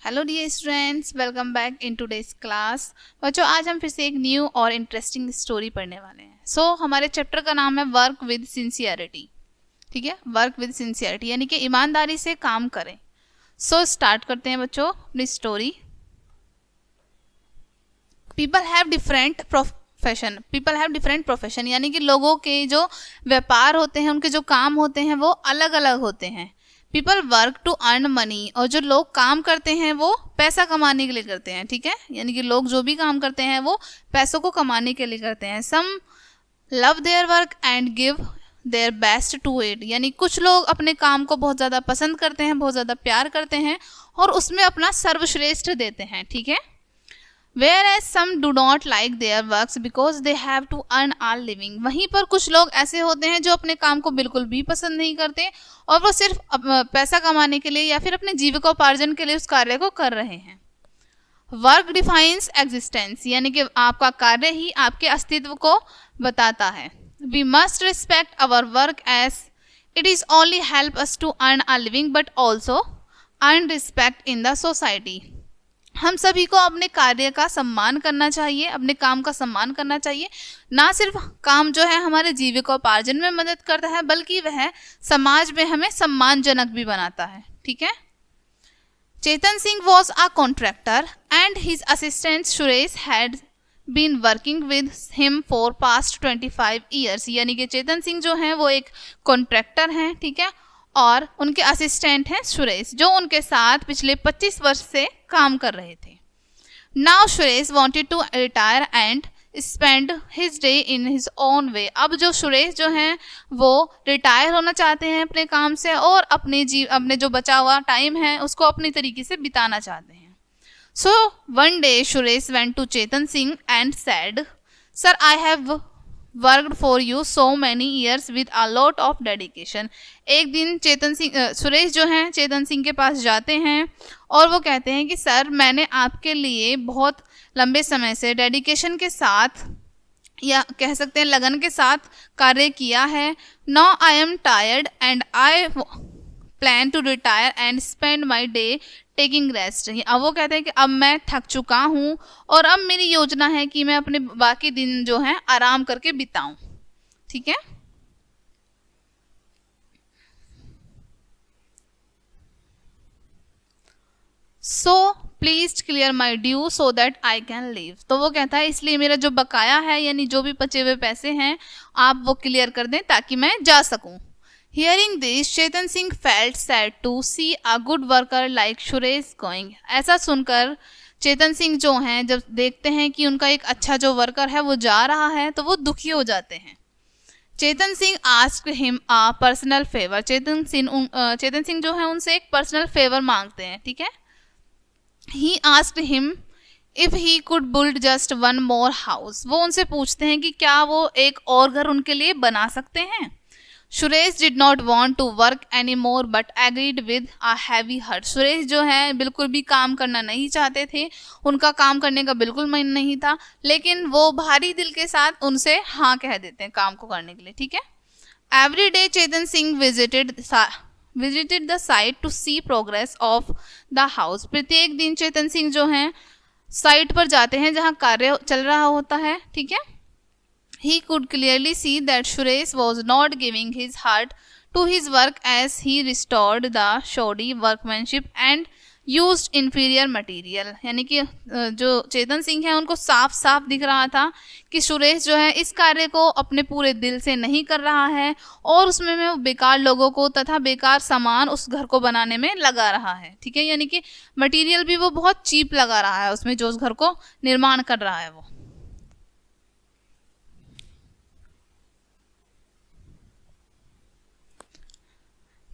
Hello dear students, welcome back in today's class. बच्चों, आज हम फिर से एक न्यू और इंटरेस्टिंग स्टोरी पढ़ने वाले हैं। हमारे चैप्टर का नाम है वर्क विद सिंसियरिटी। ठीक है, वर्क विद सिंसियरिटी यानी कि ईमानदारी से काम करें। स्टार्ट करते हैं बच्चों अपनी story. People have different profession यानी कि लोगों के जो व्यापार होते हैं, उनके जो काम होते हैं वो अलग अलग होते हैं। People work to earn money, और जो लोग काम करते हैं वो पैसा कमाने के लिए करते हैं। ठीक है, यानी कि लोग जो भी काम करते हैं वो पैसों को कमाने के लिए करते हैं। Some love their work and give their best to it, यानी कुछ लोग अपने काम को बहुत ज़्यादा पसंद करते हैं, बहुत ज़्यादा प्यार करते हैं और उसमें अपना सर्वश्रेष्ठ देते हैं। ठीक है, Whereas some do not like their works because they have to earn a living, वहीं पर कुछ लोग ऐसे होते हैं जो अपने काम को बिल्कुल भी पसंद नहीं करते और वो सिर्फ पैसा कमाने के लिए या फिर अपने जीविकोपार्जन के लिए उस कार्य को कर रहे हैं। वर्क डिफाइंस एग्जिस्टेंस, यानी कि आपका कार्य ही आपके अस्तित्व को बताता है। We must respect our work as it is only help us to earn a living but also earn respect in the society. हम सभी को अपने कार्य का सम्मान करना चाहिए, अपने काम का सम्मान करना चाहिए। ना सिर्फ काम जो है हमारे जीविकोपार्जन में मदद करता है, बल्कि वह समाज में हमें सम्मानजनक भी बनाता है। ठीक है, Chetan Singh was a contractor and his assistant Suresh had been working with him for past 25 years, यानी कि चेतन सिंह जो हैं वो एक कॉन्ट्रैक्टर हैं। ठीक है, और उनके असिस्टेंट हैं सुरेश, जो उनके साथ पिछले 25 वर्ष से काम कर रहे थे। Now Suresh wanted to retire and spend his day in his own way. अब जो सुरेश जो हैं वो रिटायर होना चाहते हैं अपने काम से और अपने जो बचा हुआ टाइम है उसको अपनी तरीके से बिताना चाहते हैं। One day Suresh went to Chetan Singh and said, sir I have worked for you so many years with a lot of dedication. एक दिन सुरेश जो हैं चेतन सिंह के पास जाते हैं और वो कहते हैं कि सर, मैंने आपके लिए बहुत लंबे समय से डेडिकेशन के साथ या कह सकते हैं लगन के साथ कार्य किया है। Now I am tired and I plan to retire and spend my day taking rest. अब वो कहते हैं कि अब मैं थक चुका हूँ और अब मेरी योजना है कि मैं अपने बाकी दिन जो है आराम करके बिताऊं। ठीक है, please clear my due so that I can leave. तो वो कहता है इसलिए मेरा जो बकाया है यानी जो भी बचे हुए पैसे हैं आप वो क्लियर कर दें ताकि मैं जा सकूं। Hearing this, Chetan Singh felt sad to see a good worker like Suresh going। ऐसा सुनकर चेतन सिंह जो हैं जब देखते हैं कि उनका एक अच्छा जो वर्कर है वो जा रहा है तो वो दुखी हो जाते हैं। Chetan Singh asked him a personal favor। Chetan Singh जो है उनसे एक पर्सनल फेवर मांगते हैं। ठीक है, he asked him if he could build just one more house। वो उनसे पूछते हैं कि क्या वो एक और घर उनके लिए बना सकते हैं। Suresh did not want to work any more but agreed with a heavy heart. Suresh जो है बिल्कुल भी काम करना नहीं चाहते थे, उनका काम करने का बिल्कुल मन नहीं था, लेकिन वो भारी दिल के साथ उनसे हाँ कह देते हैं काम को करने के लिए। ठीक है, every day Chetan Singh visited the site to see progress of the house. प्रत्येक दिन चेतन सिंह जो हैं साइट पर जाते हैं जहाँ कार्य चल रहा होता है। ठीक है, he could clearly see that Suresh was not giving his heart to his work as he restored the shoddy workmanship and used inferior material। यानी कि जो चेतन सिंह है उनको साफ साफ दिख रहा था कि सुरेश जो है इस कार्य को अपने पूरे दिल से नहीं कर रहा है और उसमें वो बेकार लोगों को तथा बेकार सामान उस घर को बनाने में लगा रहा है। ठीक है, यानी कि मटेरियल भी वो बहुत चीप लगा रहा है उसमें जो उस घर को निर्माण कर रहा है वो।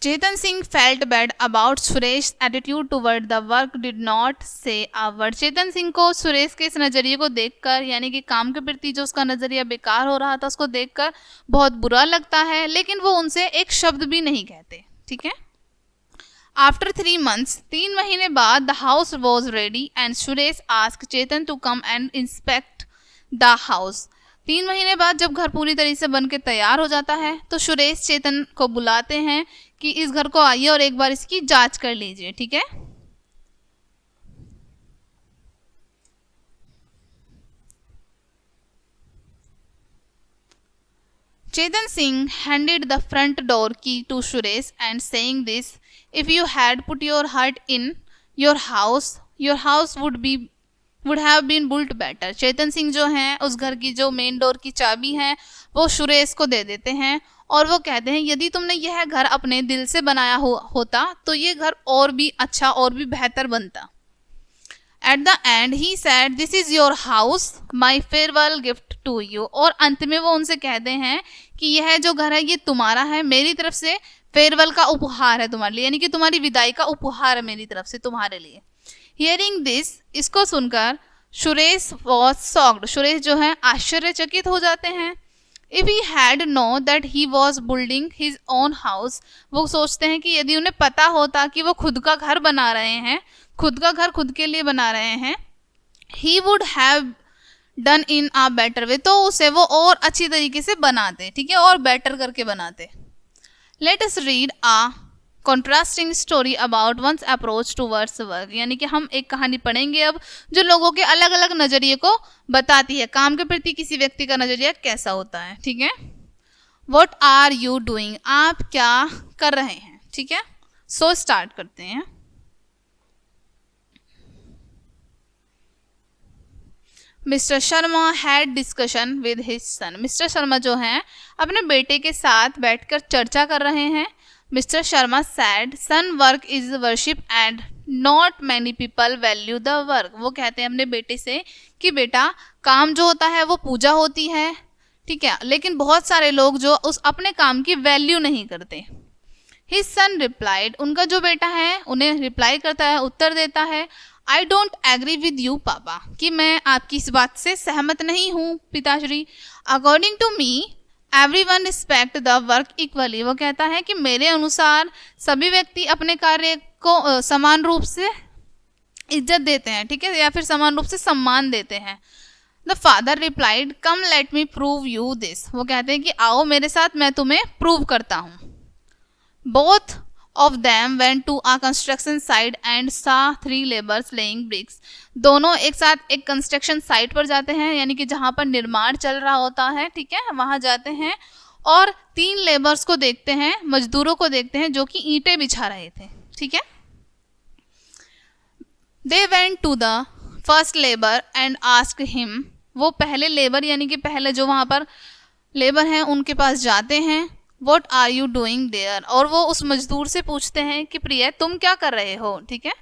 Chetan Singh felt bad about Suresh attitude toward the work did not say a word. Chetan Singh को सुरेश के इस नज़रिए को देखकर यानी कि काम के प्रति जो उसका नज़रिया बेकार हो रहा था उसको देखकर बहुत बुरा लगता है, लेकिन वो उनसे एक शब्द भी नहीं कहते। ठीक है, आफ्टर 3 months 3 महीने बाद the house was ready and Suresh asked Chetan to come and inspect the house. 3 महीने बाद जब घर पूरी तरह से बन के तैयार हो जाता है तो सुरेश चेतन को बुलाते हैं कि इस घर को आइए और एक बार इसकी जांच कर लीजिए। ठीक है, Chetan Singh handed the front door key to Suresh and saying this, if you had put your heart in your house would have been built better. Chetan Singh जो हैं उस घर की जो मेन डोर की चाबी है वो सुरेश को दे देते हैं और वो कहते हैं यदि तुमने यह घर अपने दिल से बनाया होता तो ये घर और भी अच्छा और भी बेहतर बनता. At the end he said, this is your house, my farewell gift to you. और अंत में वो उनसे कहते हैं कि यह जो घर है ये तुम्हारा है, मेरी तरफ से फेयरवेल का उपहार है तुम्हारे लिए, यानी कि तुम्हारी विदाई का उपहार है मेरी तरफ से तुम्हारे लिए. Hearing this, इसको सुनकर सुरेश was shocked. सुरेश जो है आश्चर्यचकित हो जाते हैं. If he had known that he was building his own house, वो सोचते हैं कि यदि उन्हें पता होता कि वो खुद का घर बना रहे हैं, खुद का घर खुद के लिए बना रहे हैं, he would have done in a better way, तो उसे वो और अच्छी तरीके से बनाते, ठीक है, और बेटर करके बनाते. Let us read a contrasting story about one's approach towards work. यानी कि हम एक कहानी पढ़ेंगे अब जो लोगों के अलग अलग नज़रिए को बताती है, काम के प्रति किसी व्यक्ति का नज़रिया कैसा होता है. ठीक है, What are you doing? आप क्या कर रहे हैं. ठीक है, सो स्टार्ट करते हैं. Mister Sharma had discussion with his son. Mister Sharma जो हैं अपने बेटे के साथ बैठकर चर्चा कर रहे हैं. Mister Sharma said, son work is worship and not many people value the work. वो कहते हैं अपने बेटे से कि बेटा काम जो होता है वो पूजा होती है, ठीक है, लेकिन बहुत सारे लोग जो उस अपने काम की वैल्यू नहीं करते. हिज सन रिप्लाइड, उनका जो बेटा है उन्हें रिप्लाई करता है, उत्तर देता है, I don't agree with you papa, कि मैं आपकी इस बात से सहमत नहीं हूँ पिताश्री. According to me everyone respect the work equally. वो कहता है कि मेरे अनुसार सभी व्यक्ति अपने कार्य को समान रूप से इज्जत देते हैं, ठीक है, या फिर समान रूप से सम्मान देते हैं. The father replied, come let me prove you this. वो कहते हैं कि आओ मेरे साथ मैं तुम्हें प्रूव करता हूँ. Both of them went to a construction site and saw 3 laborers laying bricks. दोनों एक साथ एक कंस्ट्रक्शन साइट पर जाते हैं, यानी कि जहाँ पर निर्माण चल रहा होता है, ठीक है, वहाँ जाते हैं और 3 लेबर्स को देखते हैं, मजदूरों को देखते हैं जो कि ईंटें बिछा रहे थे. ठीक है, They went to the first labor and asked him. वो पहले लेबर यानी कि पहले जो वहाँ पर लेबर हैं उनके पास जाते हैं. What are you doing there? और वो उस मजदूर से पूछते हैं कि प्रिय तुम क्या कर रहे हो. ठीक है,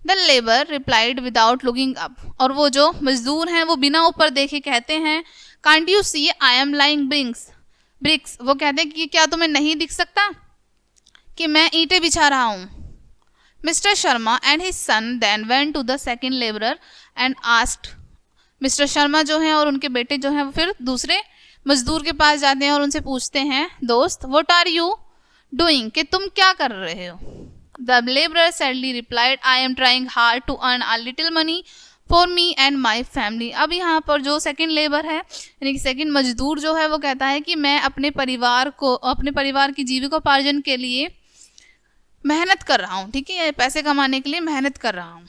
The labor replied without looking up. और वो जो मजदूर हैं वो बिना ऊपर देखे कहते हैं, Can't you see I am laying bricks? वो कहते हैं कि क्या तुम्हें नहीं दिख सकता कि मैं ईंटें बिछा रहा हूँ. Mr. Sharma and his son then went to the second laborer and asked. Mister Sharma जो हैं और उनके बेटे जो हैं वो फिर दूसरे मजदूर के पास जाते हैं और उनसे पूछते हैं, दोस्त व्हाट आर यू डूइंग, कि तुम क्या कर रहे हो. The labourer sadly replied, I am trying hard to earn a little money for me and my family. अब यहाँ पर जो सेकंड लेबर है यानी कि सेकंड मजदूर जो है वो कहता है कि मैं अपने परिवार की जीविकोपार्जन के लिए मेहनत कर रहा हूँ, ठीक है, पैसे कमाने के लिए मेहनत कर रहा हूँ.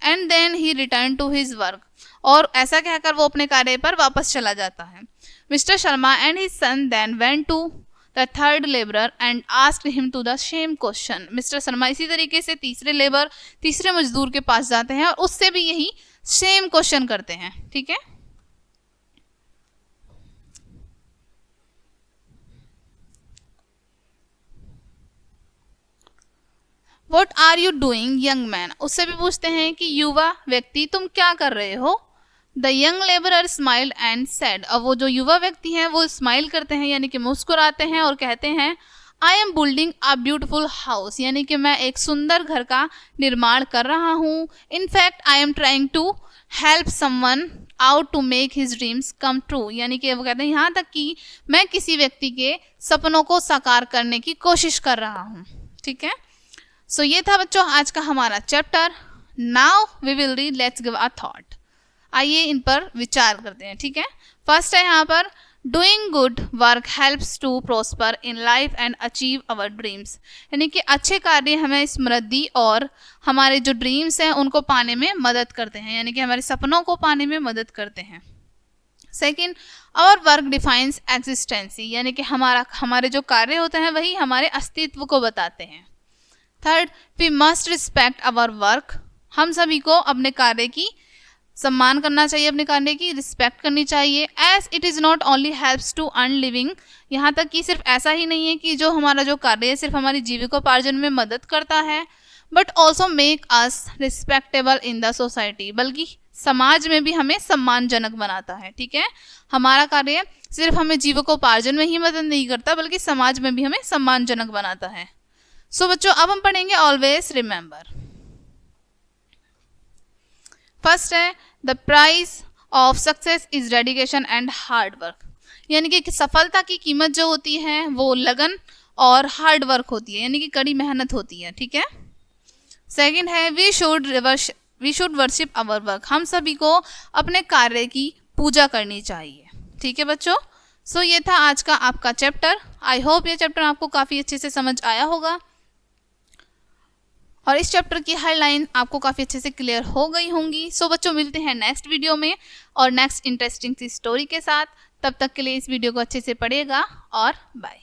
And then he return to his work. और ऐसा कहकर वो अपने कार्य पर वापस चला जाता है. Mr. Sharma and his son then went to the third laborer and asked him to the same question. Mr. Sharma इसी तरीके से तीसरे मजदूर के पास जाते हैं और उससे भी यही सेम क्वेश्चन करते हैं. ठीक है, What are you doing, young man? उससे भी पूछते हैं कि युवा व्यक्ति तुम क्या कर रहे हो. The young labourer smiled and said. अब वो जो युवा व्यक्ति हैं वो स्माइल करते हैं यानी कि मुस्कुराते हैं और कहते हैं, I am building a beautiful house, यानी कि मैं एक सुंदर घर का निर्माण कर रहा हूँ. In fact I am trying to help someone out to make his dreams come true. यानी कि वो कहते हैं यहाँ तक कि मैं किसी व्यक्ति के सपनों को साकार करने की कोशिश कर रहा हूँ. ठीक है, सो ये था बच्चों आज का हमारा chapter. Now we will read let's give a thought. आइए इन पर विचार करते हैं. ठीक है, फर्स्ट है यहाँ पर, doing good work helps to prosper in life and achieve our dreams. यानी कि अच्छे कार्य हमें समृद्धि और हमारे जो ड्रीम्स हैं उनको पाने में मदद करते हैं, यानी कि हमारे सपनों को पाने में मदद करते हैं. सेकेंड, आवर वर्क डिफाइंस एग्जिस्टेंसी, यानी कि हमारे जो कार्य होते हैं वही हमारे अस्तित्व को बताते हैं। Third, we must respect our work, हम सभी को अपने कार्य की सम्मान करना चाहिए, अपने कार्य की रिस्पेक्ट करनी चाहिए। As it is not only helps to earn living, यहाँ तक कि सिर्फ ऐसा ही नहीं है कि जो हमारा जो कार्य है सिर्फ हमारी जीविकोपार्जन में मदद करता है, but also make us respectable in the society, बल्कि समाज में भी हमें सम्मानजनक बनाता है। ठीक है, हमारा कार्य सिर्फ हमें जीविकोपार्जन में ही मदद नहीं करता बल्कि समाज में भी हमें सम्मानजनक बनाता है। सो बच्चों, अब हम पढ़ेंगे ऑलवेज रिमेंबर। फर्स्ट है the price of success is dedication and hard work, यानी कि सफलता की कीमत जो होती है वो लगन और हार्ड वर्क होती है, यानी कि कड़ी मेहनत होती है। ठीक है, सेकंड है we should worship our work, हम सभी को अपने कार्य की पूजा करनी चाहिए। ठीक है बच्चों, सो ये था आज का आपका चैप्टर। आई होप ये चैप्टर आपको काफ़ी अच्छे से समझ आया होगा और इस चैप्टर की हर लाइन आपको काफ़ी अच्छे से क्लियर हो गई होंगी। सो बच्चों, मिलते हैं नेक्स्ट वीडियो में और नेक्स्ट इंटरेस्टिंग सी स्टोरी के साथ। तब तक के लिए इस वीडियो को अच्छे से पढ़िएगा और बाय।